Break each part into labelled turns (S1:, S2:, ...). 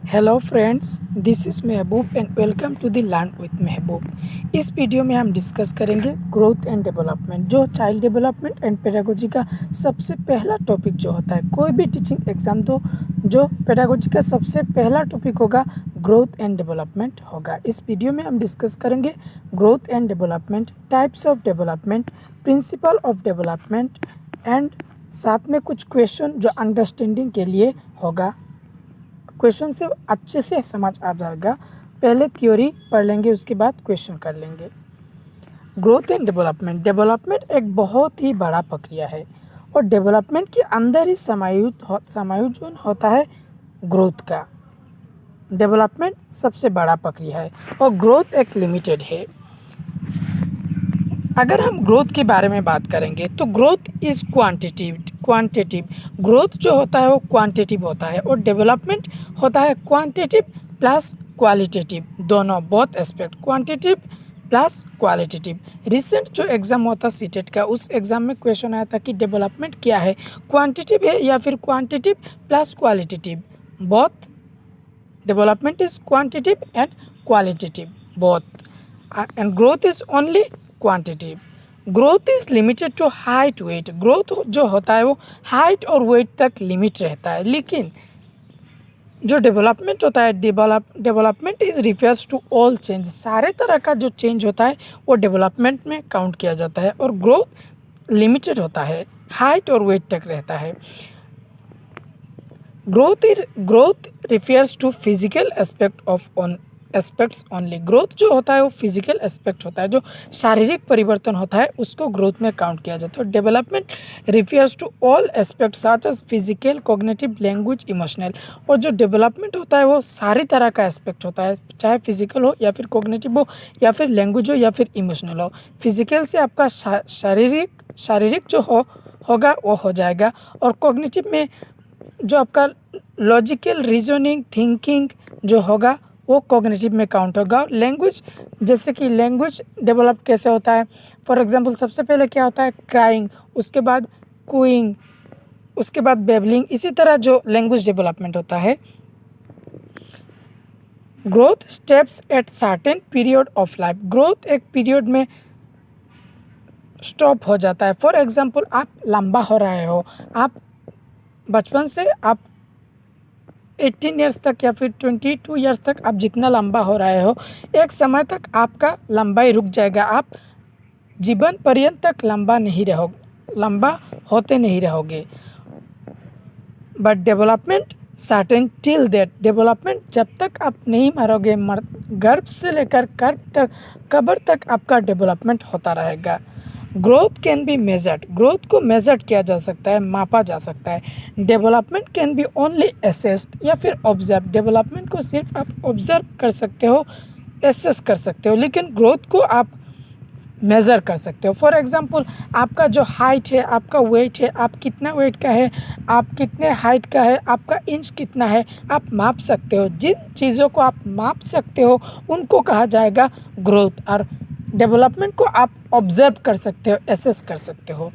S1: Hello friends, this is Mahboob and welcome to the learn with Mahboob. इस video में हम discuss करेंगे ग्रोथ एंड डेवलपमेंट, जो चाइल्ड डेवलपमेंट एंड पेडागोजी का सबसे पहला टॉपिक जो होता है। कोई भी टीचिंग एग्जाम दो, जो पेडागोजी का सबसे पहला टॉपिक होगा ग्रोथ एंड डेवलपमेंट होगा। इस वीडियो में हम डिस्कस करेंगे growth and development, types of development, principle of development and साथ में कुछ क्वेश्चन जो अंडरस्टैंडिंग के लिए होगा। क्वेश्चन से अच्छे से समझ आ जाएगा। पहले थ्योरी पढ़ लेंगे, उसके बाद क्वेश्चन कर लेंगे। ग्रोथ एंड डेवलपमेंट, डेवलपमेंट एक बहुत ही बड़ा प्रक्रिया है और डेवलपमेंट के अंदर ही समायोजन होता है ग्रोथ का। डेवलपमेंट सबसे बड़ा प्रक्रिया है और ग्रोथ एक लिमिटेड है। अगर हम ग्रोथ के बारे में बात करेंगे तो ग्रोथ इज़ क्वांटिटिव ग्रोथ जो होता है वो क्वांटिटिव होता है और डेवलपमेंट होता है क्वांटिटिव प्लस क्वालिटेटिव, दोनों both aspect, quantitative plus qualitative. Recent जो एग्ज़ाम हुआ था सीटेट का, उस एग्ज़ाम में क्वेश्चन आया था कि डेवलपमेंट क्या है, क्वांटिटिव है या फिर quantitative plus qualitative. Both development is quantitative and qualitative both, and growth is only quantitative. Growth is limited to height weight, growth जो होता है वो हाइट और वेट तक लिमिट रहता है। लेकिन जो डेवलपमेंट होता है, development is refers to all change, सारे तरह का जो चेंज होता है वो डेवलपमेंट में काउंट किया जाता है। और ग्रोथ लिमिटेड होता है, हाइट और वेट तक रहता है। Growth refers to physical aspects only, growth जो होता है वो फिजिकल एस्पेक्ट होता है, जो शारीरिक परिवर्तन होता है उसको ग्रोथ में काउंट किया जाता है। Development refers to all aspects such as physical, cognitive, language, emotional. और जो डेवलपमेंट होता है वो सारी तरह का एस्पेक्ट होता है, चाहे फिजिकल हो या फिर कॉग्निटिव हो या फिर लैंग्वेज हो या फिर इमोशनल हो। फिजिकल से आपका शारीरिक जो होगा वो हो जाएगा, और कॉग्निटिव में जो आपका लॉजिकल रीजनिंग थिंकिंग जो होगा वो कॉग्निटिव में काउंट होगा। लैंग्वेज, जैसे कि लैंग्वेज डेवलप कैसे होता है, फॉर एग्जांपल सबसे पहले क्या होता है, क्राइंग, उसके बाद कूइंग, उसके बाद बेबलिंग, इसी तरह जो लैंग्वेज डेवलपमेंट होता है। Growth steps at certain period of life, growth एक पीरियड में स्टॉप हो जाता है। फॉर एग्जांपल आप लंबा हो रहे हो, आप बचपन से आप 18 ईयर्स तक या फिर 22 ईयर्स तक आप जितना लंबा हो रहे हो, एक समय तक आपका लंबाई रुक जाएगा, आप जीवन पर्यंत तक लंबा होते नहीं रहोगे। But development certain till that, development जब तक आप नहीं मरोगे, गर्भ से लेकर कब्र तक आपका डेवलपमेंट होता रहेगा। Growth can be measured, growth को मेजर्ड किया जा सकता है, मापा जा सकता है। Development can be only assessed या फिर ऑब्जर्व, डेवलपमेंट को सिर्फ आप ऑब्जर्व कर सकते हो, एसेस कर सकते हो, लेकिन ग्रोथ को आप मेज़र कर सकते हो। फॉर एग्जांपल आपका जो हाइट है, आपका वेट है, आप कितना वेट का है, आप कितने हाइट का है, आपका इंच कितना है, आप माप सकते हो। जिन चीज़ों को आप माप सकते हो उनको कहा जाएगा ग्रोथ, और डेवलपमेंट को आप ऑब्जर्व कर सकते हो, एसेस कर सकते हो।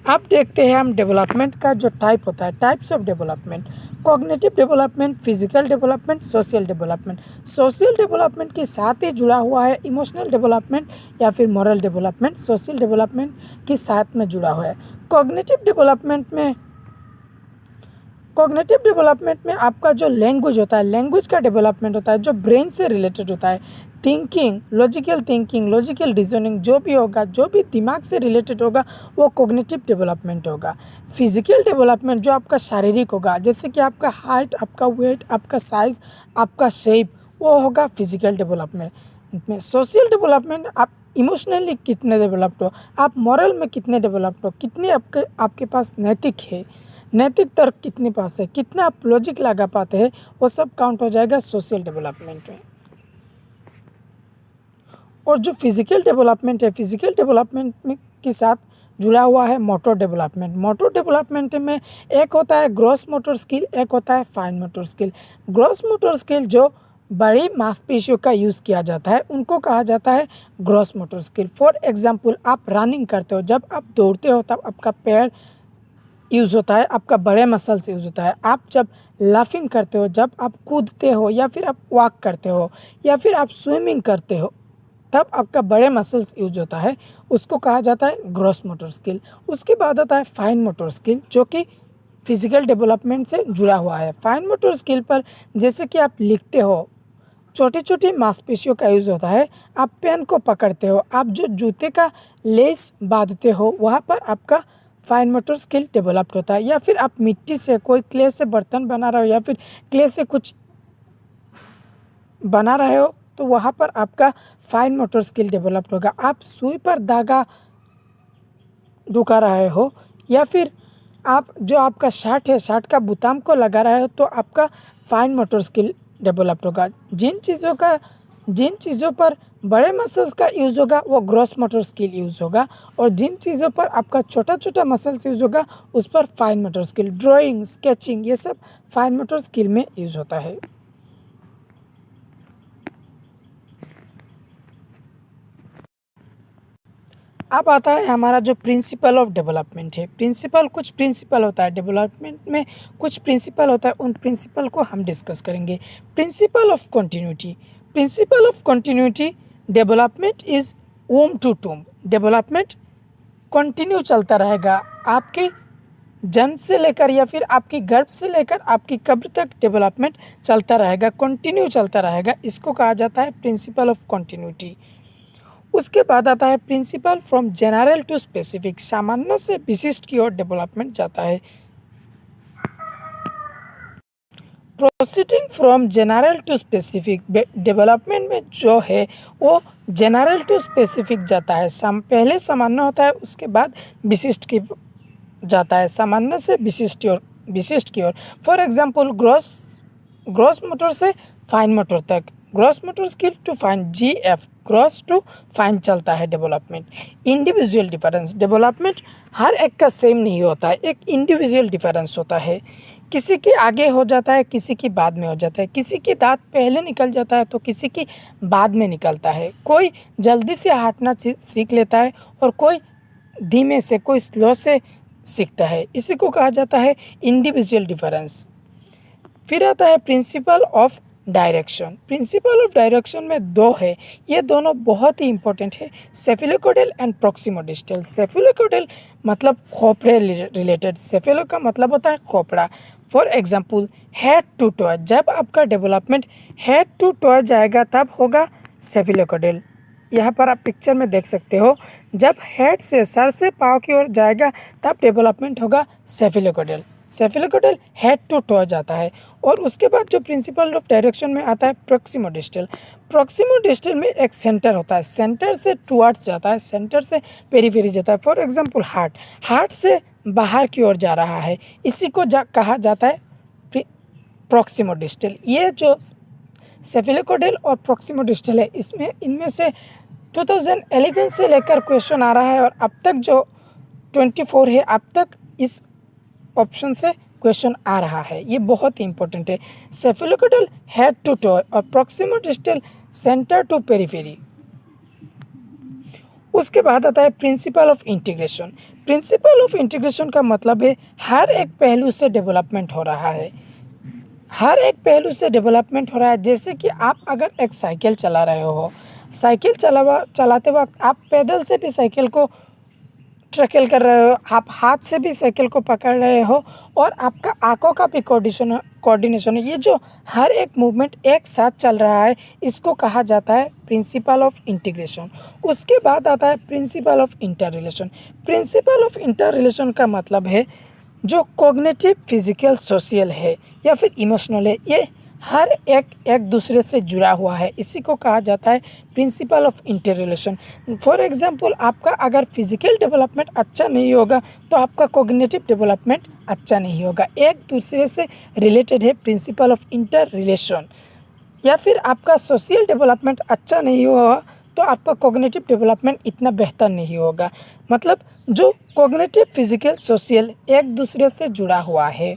S1: अब देखते हैं हम डेवलपमेंट का जो टाइप होता है, types of development. Cognitive development, physical development, social development. Social development के साथ ही जुड़ा हुआ है इमोशनल डेवलपमेंट या फिर मॉरल डेवलपमेंट, सोशल डेवलपमेंट के साथ में जुड़ा हुआ है। कॉग्निटिव डेवलपमेंट में आपका जो लैंग्वेज होता है, लैंग्वेज का डेवलपमेंट होता है जो ब्रेन से रिलेटेड होता है। थिंकिंग, लॉजिकल रीजनिंग जो भी होगा, जो भी दिमाग से रिलेटेड होगा वो कॉग्निटिव डेवलपमेंट होगा। फिजिकल डेवलपमेंट जो आपका शारीरिक होगा, जैसे कि आपका हाइट, आपका वेट, आपका साइज़, आपका शेप, वो होगा फिजिकल डेवलपमेंट में। सोशल डेवलपमेंट, आप इमोशनली कितने डेवलप्ड हो, आप मॉरल में कितने डेवलप्ड हो, कितने आपके पास नैतिक तर्क कितने पास है, कितना आप लॉजिक लगा पाते हैं, वो सब काउंट हो जाएगा सोशल डेवलपमेंट में। और जो फिजिकल डेवलपमेंट है, फिजिकल डेवलपमेंट में के साथ जुड़ा हुआ है मोटर डेवलपमेंट। मोटर डेवलपमेंट में एक होता है ग्रॉस मोटर स्किल, एक होता है fine motor skill. Gross motor skill जो बड़ी मांसपेशियों का यूज़ किया जाता है उनको कहा जाता है gross motor skill. For example आप रनिंग करते हो, जब आप दौड़ते हो तब आपका पैर यूज़ होता है, आपका बड़े मसल्स यूज़ होता है। आप जब लाफिंग करते हो, जब आप कूदते हो या फिर आप वॉक करते हो या फिर आप स्विमिंग करते हो, तब आपका बड़े मसल्स यूज होता है, उसको कहा जाता है ग्रॉस मोटर स्किल। उसके बाद आता है फाइन मोटर स्किल, जो कि फिजिकल डेवलपमेंट से जुड़ा हुआ है। फाइन मोटर स्किल पर जैसे कि आप लिखते हो, छोटी छोटी मांसपेशियों का यूज़ होता है, आप पेन को पकड़ते हो, आप जो जूते का लेस बांधते हो, वहाँ पर आपका फाइन मोटर स्किल डेवलप्ड होता है। या फिर आप मिट्टी से कोई क्ले से बर्तन बना रहे हो या फिर क्ले से कुछ बना रहे हो, तो वहाँ पर आपका फाइन मोटर स्किल डेवलप्ड होगा। आप सुई पर धागा ढुका रहे हो या फिर आप जो आपका शर्ट है, शर्ट का बुताम को लगा रहे हो, तो आपका फाइन मोटर स्किल डेवलप्ड होगा। जिन चीज़ों पर बड़े मसल्स का यूज़ होगा वो ग्रॉस मोटर स्किल यूज़ होगा, और जिन चीज़ों पर आपका छोटा छोटा मसल्स यूज़ होगा उस पर fine motor skill. Drawing, sketching, ये सब फाइन मोटर स्किल में यूज़ होता है। अब आता है हमारा जो प्रिंसिपल ऑफ डेवलपमेंट है। कुछ प्रिंसिपल होता है डेवलपमेंट में, कुछ प्रिंसिपल होता है, उन प्रिंसिपल को हम डिस्कस करेंगे। Principle of continuity. Principle of continuity, development is womb to tomb. Development continue चलता रहेगा, आपके जन्म से लेकर या फिर आपकी गर्भ से लेकर आपकी कब्र तक डेवलपमेंट चलता रहेगा, कंटिन्यू चलता रहेगा। इसको कहा जाता है प्रिंसिपल ऑफ कंटिन्यूटी। उसके बाद आता है principle from general to specific. सामान्य से विशिष्ट की ओर डेवलपमेंट जाता है। Proceeding from general to specific, development में जो है वो जनरल टू स्पेसिफिक जाता है। पहले सामान्य होता है, उसके बाद विशिष्ट की जाता है, सामान्य से विशिष्ट की ओर। फॉर एग्जांपल ग्रॉस मोटर से फाइन मोटर तक, gross motor skill to fine, GF, gross to fine चलता है डेवलपमेंट। इंडिविजुअल डिफरेंस, डेवलपमेंट हर एक का सेम नहीं होता है, एक इंडिविजुअल डिफरेंस होता है। किसी की आगे हो जाता है, किसी की बाद में हो जाता है, किसी की दांत पहले निकल जाता है तो किसी की बाद में निकलता है। कोई जल्दी से हांटना सीख लेता है और कोई धीमे से, कोई स्लो से सीखता है। इसी को कहा जाता है इंडिविजुअल डिफरेंस। फिर आता है principal of direction. Principal of direction में दो है, ये दोनों बहुत ही इंपॉर्टेंट है, सेफिलोकोडल एंड प्रॉक्सिमोडिस्टल। सेफिलोकोडल मतलब खोपड़े रिलेटेड, सेफिलो का मतलब होता है खोपड़ा। For example head to toe, जब आपका डेवलपमेंट हेड टू टॉय जाएगा तब होगा सेफिलोकोडल। यहाँ पर आप पिक्चर में देख सकते हो, जब हेड से, सर से पाँव की ओर जाएगा तब डेवलपमेंट होगा सेफिलोकोडल। सेफिलोकोडल हेड टू टॉय जाता है। और उसके बाद जो प्रिंसिपल ऑफ डायरेक्शन में आता है प्रॉक्सिमोडिस्टल। प्रॉक्सिमोडिस्टल में एक सेंटर होता है, सेंटर से टुवर्ड्स जाता है, सेंटर से पेरीफेरी जाता है। फॉर एग्जांपल हार्ट से बाहर की ओर जा रहा है, इसी को कहा जाता है प्रॉक्सिमोडिस्टल। ये जो सेफिलोकोडल और प्रॉक्सिमोडिस्टल है, इनमें से 2011 से लेकर क्वेश्चन आ रहा है और अब तक जो 24 है, अब तक इस ऑप्शन से क्वेश्चन आ रहा है। ये बहुत ही इंपॉर्टेंट है। सेफिलोकोडल हेड टू टॉय और प्रॉक्सिमोडिस्टल सेंटर टू पेरीफेरी। उसके बाद आता है principle of integration. Principle of integration का मतलब है हर एक पहलू से डेवलपमेंट हो रहा है, हर एक पहलू से डेवलपमेंट हो रहा है। जैसे कि आप अगर एक साइकिल चला रहे हो, साइकिल चलाते वक्त आप पैदल से भी साइकिल को ट्रैकल कर रहे हो, आप हाथ से भी साइकिल को पकड़ रहे हो, और आपका आंखों का भी कोऑर्डिनेशन है। ये जो हर एक मूवमेंट एक साथ चल रहा है, इसको कहा जाता है प्रिंसिपल ऑफ इंटीग्रेशन। उसके बाद आता है principle of inter relation. Principle of inter relation का मतलब है जो कॉग्निटिव, फिजिकल, सोशल है या फिर इमोशनल है, ये हर एक दूसरे से जुड़ा हुआ है, इसी को कहा जाता है principle of inter relation. For example आपका अगर फिजिकल डेवलपमेंट अच्छा नहीं होगा तो आपका कॉग्निटिव डेवलपमेंट अच्छा नहीं होगा, एक दूसरे से रिलेटेड है प्रिंसिपल ऑफ इंटर रिलेशन। या फिर आपका सोशल डेवलपमेंट अच्छा नहीं हुआ तो आपका कॉग्निटिव डेवलपमेंट इतना बेहतर नहीं होगा। मतलब जो कॉग्निटिव, फिजिकल, सोशल एक दूसरे से जुड़ा हुआ है,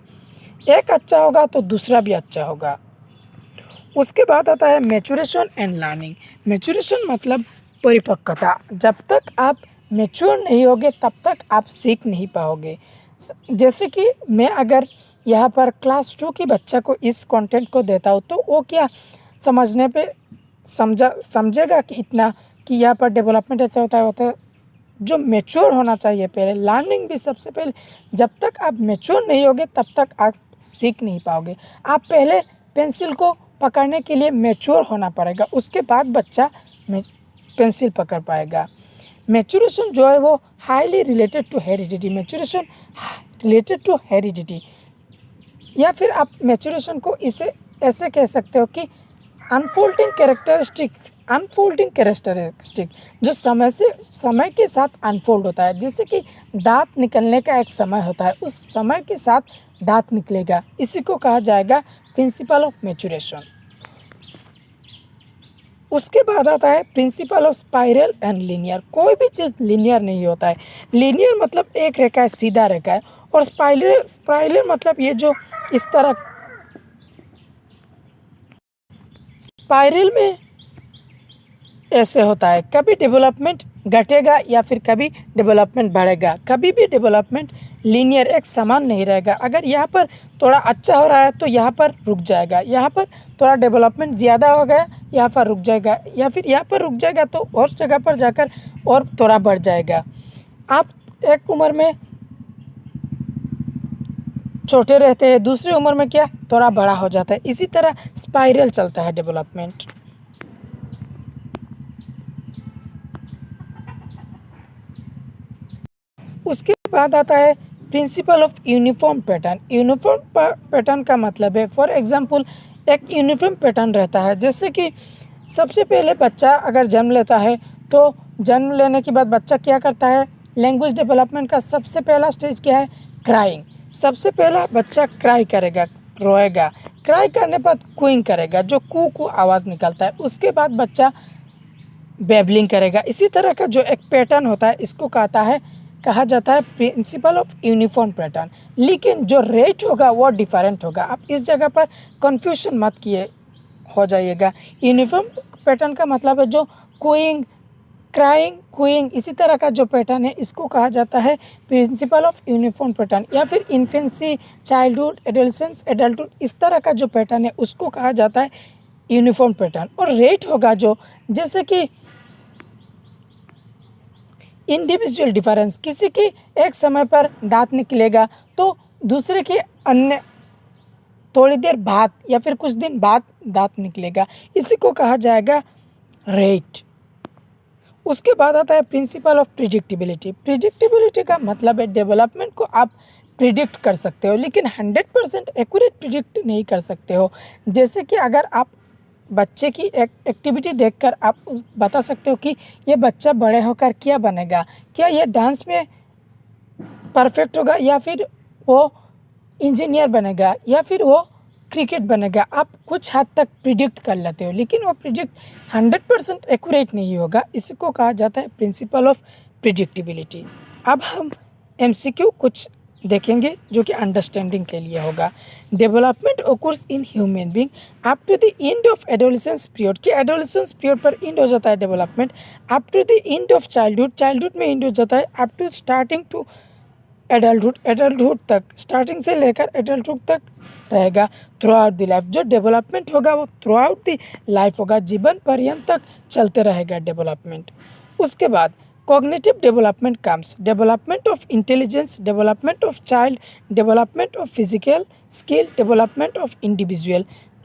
S1: एक अच्छा होगा तो दूसरा भी अच्छा होगा। उसके बाद आता है मैच्योरेशन एंड लर्निंग। मैच्योरेशन मतलब परिपक्वता। जब तक आप मैच्योर नहीं होगे तब तक आप सीख नहीं पाओगे। जैसे कि मैं अगर यहाँ पर क्लास 2 की बच्चा को इस कंटेंट को देता हूँ तो वो क्या समझने पे समझेगा कि इतना कि यहाँ पर डेवलपमेंट ऐसा होता है जो मैच्योर होना चाहिए। पहले लर्निंग भी सबसे पहले, जब तक आप मैच्योर नहीं होगे तब तक आप सीख नहीं पाओगे। आप पहले पेंसिल को पकड़ने के लिए मैच्योर होना पड़ेगा, उसके बाद बच्चा पेंसिल पकड़ पाएगा। मैच्योरेशन जो है वो highly related to heredity, maturation related to heredity, या फिर आप मैच्योरेशन को इसे ऐसे कह सकते हो कि अनफोल्डिंग कैरेक्टरिस्टिक जो समय के साथ अनफोल्ड होता है। जैसे कि दांत निकलने का एक समय होता है, उस समय के साथ दांत निकलेगा, इसी को कहा जाएगा प्रिंसिपल ऑफ मैच्योरेशन। उसके बाद आता है principle of spiral and linear. कोई भी चीज़ लीनियर नहीं होता है। लीनियर मतलब एक रेखा है, सीधा रेखा है, और स्पाइरल मतलब ये जो इस तरह, स्पाइरल में ऐसे होता है, कभी डेवलपमेंट घटेगा या फिर कभी डेवलपमेंट बढ़ेगा, कभी भी डेवलपमेंट लीनियर एक समान नहीं रहेगा। अगर यहाँ पर थोड़ा अच्छा हो रहा है तो यहाँ पर रुक जाएगा, यहाँ पर थोड़ा डेवलपमेंट ज़्यादा हो गया यहाँ पर रुक जाएगा, या फिर यहाँ पर रुक जाएगा तो और जगह पर जाकर और थोड़ा बढ़ जाएगा। आप एक उम्र में छोटे रहते हैं, दूसरी उम्र में क्या थोड़ा बड़ा हो जाता है। इसी तरह स्पाइरल चलता है डेवलपमेंट। उसके बाद आता है principle of uniform pattern. Uniform pattern का मतलब है, फॉर एग्जांपल एक यूनिफॉर्म पैटर्न रहता है। जैसे कि सबसे पहले बच्चा अगर जन्म लेता है तो जन्म लेने के बाद बच्चा क्या करता है, लैंग्वेज डेवलपमेंट का सबसे पहला स्टेज क्या है, क्राइंग। सबसे पहला बच्चा क्राई करेगा, रोएगा, क्राई करने पर कूइंग करेगा, जो कू आवाज़ निकलता है। उसके बाद बच्चा बेबलिंग करेगा। इसी तरह का जो एक पैटर्न होता है इसको कहा जाता है प्रिंसिपल ऑफ यूनिफॉर्म पैटर्न। लेकिन जो रेट होगा वो डिफरेंट होगा। आप इस जगह पर कंफ्यूजन मत किए हो जाइएगा। यूनिफॉर्म पैटर्न का मतलब है जो कूइंग, क्राइंग, कूइंग, इसी तरह का जो पैटर्न है इसको कहा जाता है प्रिंसिपल ऑफ यूनिफॉर्म पैटर्न। या फिर इन्फेंसी, चाइल्डहुड, एडोलेसेंस, एडल्टहुड, इस तरह का जो पैटर्न है उसको कहा जाता है यूनिफॉर्म पैटर्न। और रेट होगा जो, जैसे कि इंडिविजुअल डिफरेंस, किसी की एक समय पर दांत निकलेगा तो दूसरे की अन्य थोड़ी देर बाद या फिर कुछ दिन बाद दांत निकलेगा, इसी को कहा जाएगा रेट। उसके बाद आता है प्रिंसिपल ऑफ प्रिडिक्टिबिलिटी। प्रिडिक्टिबिलिटी का मतलब है डेवलपमेंट को आप प्रिडिक्ट कर सकते हो, लेकिन 100% एक्यूरेट प्रिडिक्ट नहीं कर सकते हो। जैसे कि अगर आप बच्चे की एक एक्टिविटी देखकर आप बता सकते हो कि ये बच्चा बड़े होकर क्या बनेगा, क्या ये डांस में परफेक्ट होगा, या फिर वो इंजीनियर बनेगा, या फिर वो क्रिकेट बनेगा। आप कुछ हद तक प्रिडिक्ट कर लेते हो, लेकिन वो प्रिडिक्ट 100% एक्यूरेट नहीं होगा। इसी को कहा जाता है प्रिंसिपल ऑफ प्रिडिक्टिबिलिटी। अब हम MCQ कुछ देखेंगे जो कि अंडरस्टैंडिंग के लिए होगा। Development occurs in human being up to the end of adolescence period, कि एडोलेसेंस पीरियड पर एंड हो जाता है development. Up to the end of childhood, childhood में एंड हो जाता है। Up to starting to adulthood, adulthood तक, स्टार्टिंग से लेकर एडल्टहुड तक रहेगा। थ्रू आउट द लाइफ, जो डेवलपमेंट होगा वो थ्रू आउट द लाइफ होगा, जीवन पर्यंत तक चलते रहेगा डेवलपमेंट। उसके बाद cognitive development comes, development of intelligence, development of child, development of physical skill, development of individual.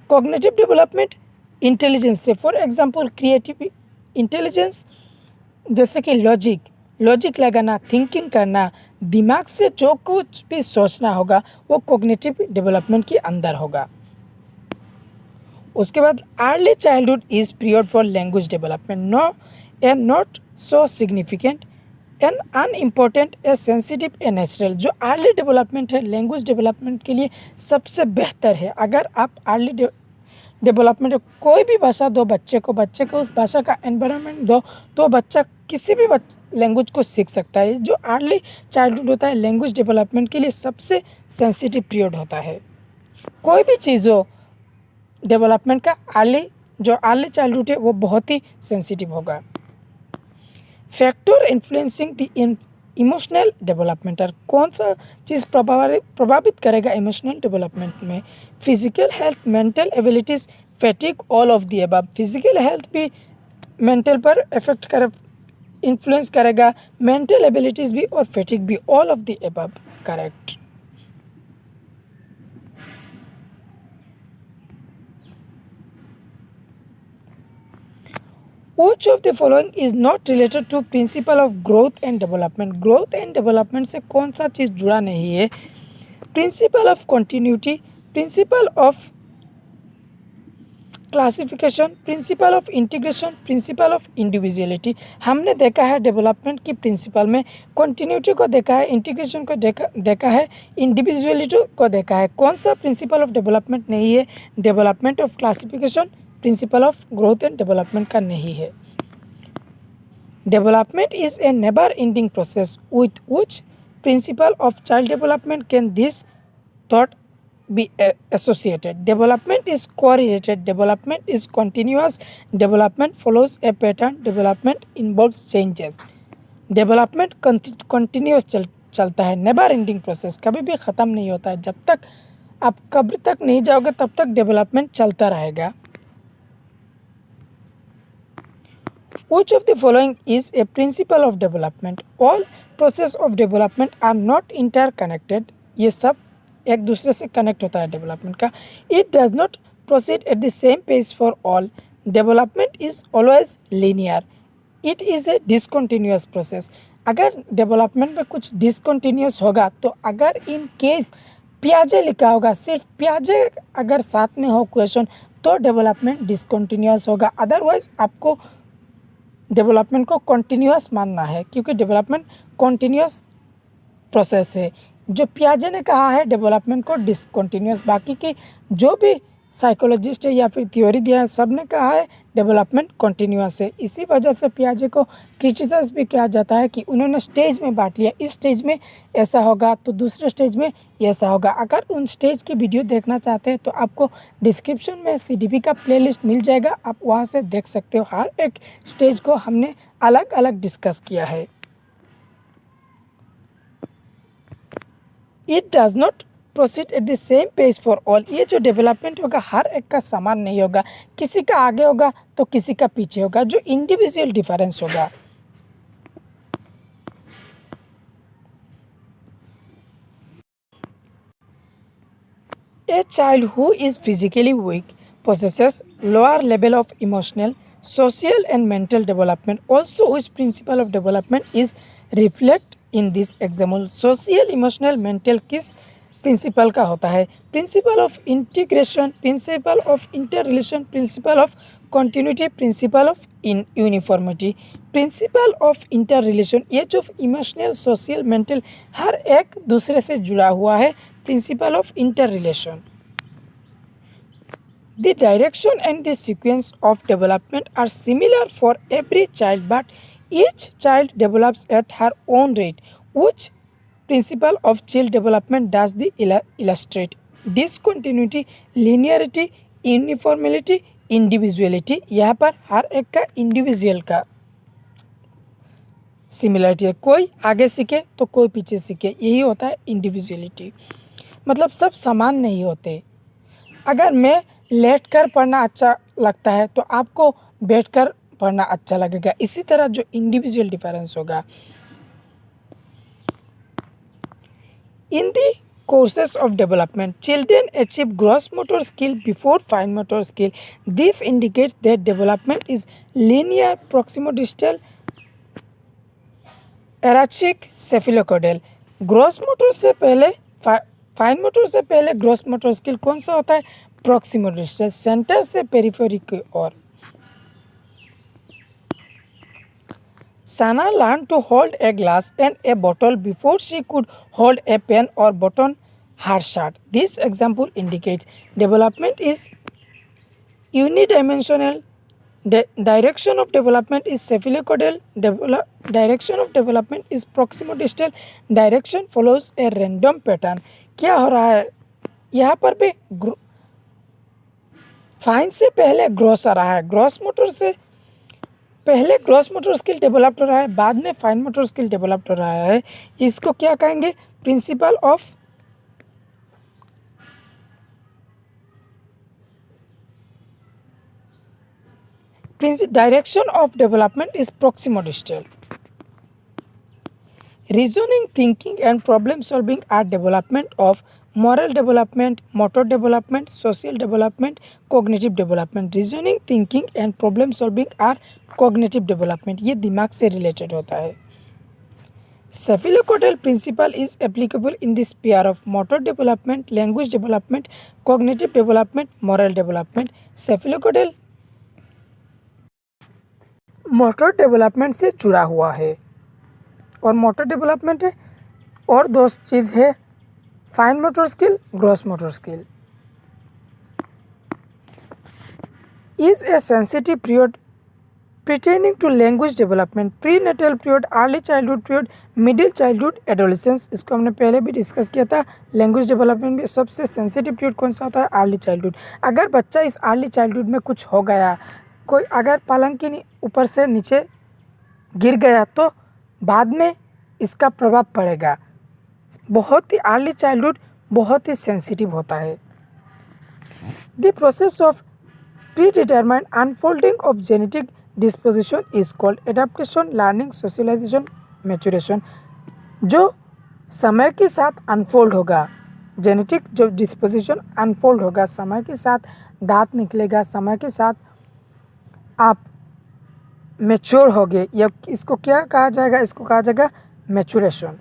S1: Cognitive development intelligence से, फॉर एग्जांपल क्रिएटिव इंटेलिजेंस, जैसे कि लॉजिक लगाना, थिंकिंग करना, दिमाग से जो कुछ भी सोचना होगा वो कॉग्निटिव डेवलपमेंट के अंदर होगा। उसके बाद early childhood is period for language development, not so significant and unimportant A sensitive a natural. जो अर्ली डेवलपमेंट है लैंग्वेज डेवलपमेंट के लिए सबसे बेहतर है। अगर आप अर्ली डेवलपमेंट कोई भी भाषा दो बच्चे को उस भाषा का एनवायरनमेंट दो तो बच्चा किसी भी लैंग्वेज को सीख सकता है। जो अर्ली चाइल्डहुड होता है लैंग्वेज डेवलपमेंट के लिए सबसे सेंसिटिव पीरियड होता है। कोई भी चीज़ हो डेवलपमेंट का अर्ली चाइल्डहुड है वो बहुत ही सेंसिटिव होगा। Factor influencing the emotional development. और कौन सा चीज़ प्रभावित करेगा इमोशनल डेवलपमेंट में? Physical health, mental abilities, fatigue, all of the above. Physical health भी मेंटल पर इफेक्ट कर इन्फ्लुएंस करेगा, मेंटल एबिलिटीज़ भी और फैटिग भी, all of the above correct. Which of the following is not related to principle of growth and development? Growth and development से कौन सा चीज़ जुड़ा नहीं है? Principal of continuity, principle of classification, principle of integration, principle of individuality. हमने देखा है development की प्रिंसिपल में कंटिन्यूटी को देखा है, इंटीग्रेशन को देखा है, इंडिविजुअलिटी को देखा है। कौन सा प्रिंसिपल ऑफ डेवलपमेंट नहीं है? Development of classification, principle of growth and development का नहीं है। Development is a never-ending process. With which principle of child development can this thought be associated? Development is correlated. Development is continuous. Development follows a pattern. Development involves changes. Development continuous चलता है, never ending process, कभी भी ख़त्म नहीं होता है। जब तक आप कब्र तक नहीं जाओगे तब तक डेवलपमेंट चलता रहेगा। Which of the following is a principle of development? All process of development are not interconnected. ये सब एक दूसरे से कनेक्ट होता है डेवलपमेंट का। It does not proceed at the same pace for all. Development is always linear. It is a discontinuous process. अगर development में कुछ डिसकंटिन्यूस होगा तो अगर इन केस पियाजे लिखा होगा, सिर्फ पियाजे अगर साथ में हो क्वेश्चन, तो डेवलपमेंट डिसकंटिन्यूस होगा। अदरवाइज आपको डेवलपमेंट को कंटिन्यूअस मानना है, क्योंकि डेवलपमेंट कंटिन्यूअस प्रोसेस है। जो पियाजे ने कहा है डेवलपमेंट को डिसकंटिन्यूअस, बाकी के जो भी साइकोलॉजिस्ट है या फिर थ्योरी दिया है सब ने कहा है डेवलपमेंट कंटिन्यूअस है। इसी वजह से पियाजे को क्रिटिसाइज भी किया जाता है कि उन्होंने स्टेज में बांट लिया, इस स्टेज में ऐसा होगा तो दूसरे स्टेज में ऐसा होगा। अगर उन स्टेज की वीडियो देखना चाहते हैं तो आपको डिस्क्रिप्शन में CDP का प्लेलिस्ट मिल जाएगा, आप वहाँ से देख सकते हो। हर एक स्टेज को हमने अलग अलग डिस्कस किया है। It does not proceed at the same page for all. ये जो डेवलपमेंट होगा हर एक का समान नहीं होगा, किसी का आगे होगा तो किसी का पीछे होगा, जो इंडिविजुअल डिफरेंस होगा। A child who is physically weak possesses lower level of emotional, social and mental development. Also, which principle of development is reflect in this example? Social, emotional, mental किस प्रिंसिपल का होता है? Principle of integration, principle of inter relation, principle of continuity, principle of uniformity, principle of inter relation. ये जो emotional, social, mental हर एक दूसरे से जुड़ा हुआ है। Principle of inter relation. The direction and the sequence of development are similar for every child, but each child develops at her own rate. Which principle of child development does the illustrate? Discontinuity, linearity, uniformity, individuality। यहाँ पर हर एक का individual का similarity है, कोई आगे सीखे तो कोई पीछे सीखे, यही होता है इंडिविजुअलिटी। मतलब सब समान नहीं होते। अगर मैं लेट कर पढ़ना अच्छा लगता है तो आपको बैठ कर पढ़ना अच्छा लगेगा। इसी तरह जो इंडिविजुअल डिफरेंस होगा। In the courses of development, children achieve gross motor skill before fine motor skill. This indicates that development is linear, proximodistal, erratic, cephalocaudal. Gross motor से पहले फाइन मोटर से पहले ग्रॉस मोटर स्किल कौन सा होता है? प्रॉक्सिमोडिस्टल, centre से periphery की ओर। Sana learned to hold a glass and a bottle before she could hold a pen or button her shirt. This example indicates development is unidimensional. Direction of development is cephalocaudal. Direction of development is proximodistal. Direction follows a random pattern. क्या हो रहा है यहाँ पर भी? Fine से पहले gross आ रहा है, ग्रॉस मोटर से पहले ग्रॉस मोटर स्किल डेवलप्ड हो रहा है, बाद में फाइन मोटर स्किल डेवलप्ड हो रहा है, इसको क्या कहेंगे? Principle of direction of development is proximodistal. Reasoning, thinking, and problem solving are development of moral development, motor development, social development, cognitive development. Reasoning, thinking, and problem solving are cognitive development. ये दिमाग से related होता है. Cephalocaudal principle is applicable in the sphere of motor development, language development, cognitive development, moral development. Cephalocaudal motor development से जुड़ा हुआ है और मोटर डेवलपमेंट है, और दो चीज़ है fine motor skill, gross motor skill. Is a sensitive period pertaining to language development, prenatal period, early childhood period, middle childhood, adolescence. इसको हमने पहले भी डिस्कस किया था. लैंग्वेज डेवलपमेंट में सबसे सेंसिटिव पीरियड कौन सा होता है? Early childhood. अगर बच्चा इस अर्ली चाइल्डहुड में कुछ हो गया, कोई अगर पलंग के ऊपर से नीचे गिर गया, तो बाद में इसका प्रभाव पड़ेगा. बहुत ही अर्ली चाइल्डहुड बहुत ही सेंसिटिव होता है. The process of predetermined unfolding of genetic disposition is called adaptation, learning, socialization, maturation. जो समय के साथ अनफोल्ड होगा, जेनेटिक जो डिस्पोजिशन अनफोल्ड होगा, समय के साथ दांत निकलेगा, समय के साथ आप मैच्योर हो गए, या इसको क्या कहा जाएगा? इसको कहा जाएगा maturation.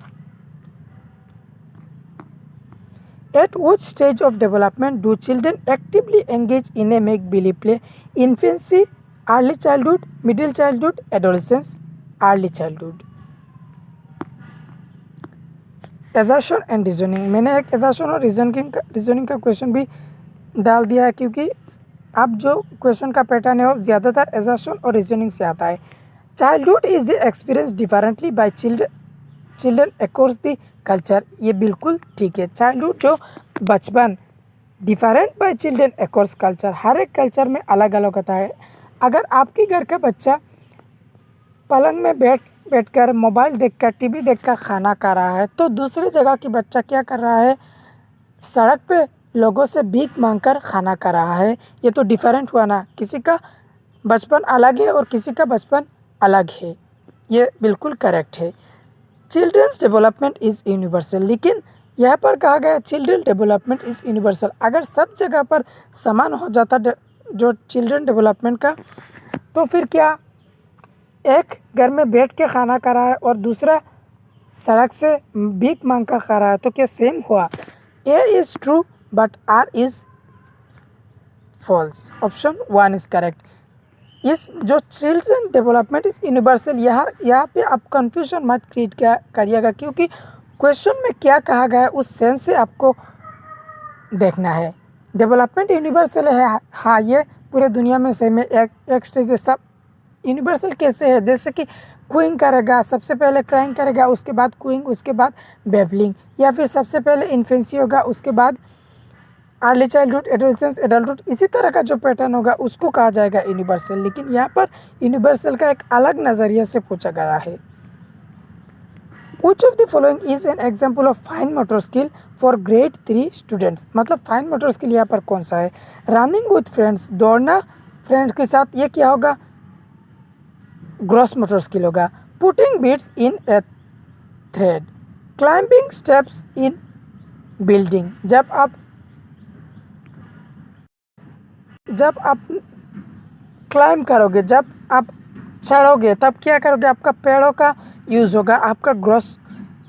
S1: At which stage of development do children actively engage in a make-believe play? Infancy, early childhood, middle childhood, adolescence, early childhood. Assertion and reasoning. मैंने एक assertion और reasoning का क्वेश्चन भी डाल दिया है, क्योंकि अब जो क्वेश्चन का पैटर्न है वो ज़्यादातर assertion और reasoning से आता है. Childhood is experienced differently by children across the culture. ये बिल्कुल ठीक है. चाइल्डहुड जो बचपन different by children across culture, हर एक कल्चर में अलग अलग होता है. अगर आपके घर का बच्चा पलंग में बैठकर मोबाइल देखकर, टीवी देखकर खाना खा रहा है, तो दूसरी जगह की बच्चा क्या कर रहा है? सड़क पे लोगों से भीख मांगकर खाना खा रहा है. ये तो डिफरेंट हुआ ना. किसी का बचपन अलग है और किसी का बचपन अलग है. ये बिल्कुल करेक्ट है. Children's development is universal. लेकिन यहाँ पर कहा गया चिल्ड्रन डेवलपमेंट इज़ यूनिवर्सल. अगर सब जगह पर समान हो जाता जो चिल्ड्रन डेवलपमेंट का, तो फिर क्या एक घर में बैठ के खाना खा रहा है और दूसरा सड़क से भीख मांग कर खा रहा है, तो क्या सेम हुआ? A is true but R is false. Option 1 is correct. इस जो चिल्ड्रन डेवलपमेंट इस यूनिवर्सल, यहाँ पे आप कंफ्यूजन मत क्रिएट करिएगा, क्योंकि क्वेश्चन में क्या कहा गया है उस सेंस से आपको देखना है. डेवलपमेंट यूनिवर्सल है, हाँ, ये पूरे दुनिया में सेम है. एक स्टेज से सब यूनिवर्सल कैसे है? जैसे कि क्यूइंग करेगा, सबसे पहले क्राइंग करेगा, उसके बाद क्यूइंग, उसके बाद बेबलिंग, या फिर सबसे पहले इन्फेंसी होगा, उसके बाद अर्ली चाइल्डहुड, एडोलेसेंस, एडल्टहुड. इसी तरह का जो पैटर्न होगा उसको कहा जाएगा यूनिवर्सल. लेकिन यहाँ पर यूनिवर्सल का एक अलग नज़रिए से पूछा गया है. Which of the following is an example of fine motor skill for grade 3 students? मतलब फाइन मोटर स्किल यहाँ पर कौन सा है? रनिंग विथ फ्रेंड्स, दौड़ना फ्रेंड्स के साथ, ये क्या होगा? ग्रॉस मोटर स्किल होगा. Putting beads in a thread, climbing steps in building. जब आप क्लाइंब करोगे, जब आप चढ़ोगे, तब क्या करोगे? आपका पैरों का यूज़ होगा, आपका ग्रॉस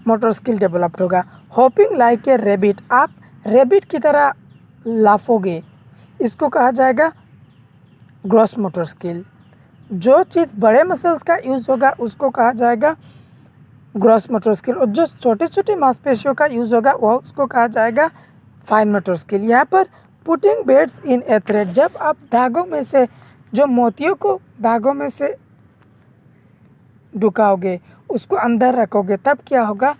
S1: मोटर स्किल डेवलप्ड होगा. होपिंग लाइक ए रेबिट, आप रेबिट की तरह लाफोगे, इसको कहा जाएगा ग्रॉस मोटर स्किल. जो चीज़ बड़े मसल्स का यूज़ होगा उसको कहा जाएगा ग्रॉस मोटर स्किल, और जो छोटे छोटे मांसपेशियों का यूज़ होगा वह उसको कहा जाएगा फाइन मोटर स्किल. यहाँ पर putting beds in a thread, जब आप धागों में से, जो मोतियों को धागों में से ढुकाओगे, उसको अंदर रखोगे, तब क्या होगा?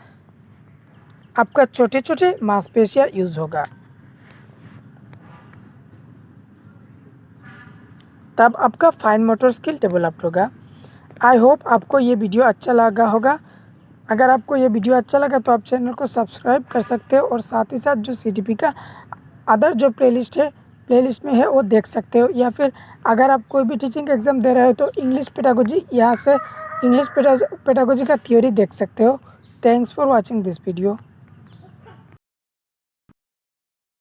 S1: आपका छोटे छोटे मांसपेशियाँ यूज़ होगा, तब आपका फाइन मोटर स्किल डेवलप्ड होगा. आई होप आपको ये वीडियो अच्छा लगा होगा। अगर आपको ये वीडियो अच्छा लगा तो आप चैनल को सब्सक्राइब कर सकते हो और साथ ही साथ जो CTP का अदर जो प्लेलिस्ट में है वो देख सकते हो। या फिर अगर आप कोई भी टीचिंग एग्ज़ाम दे रहे हो तो इंग्लिश पेडागोजी यहाँ से इंग्लिश पेडागोजी का थ्योरी देख सकते हो। Thanks for watching this video.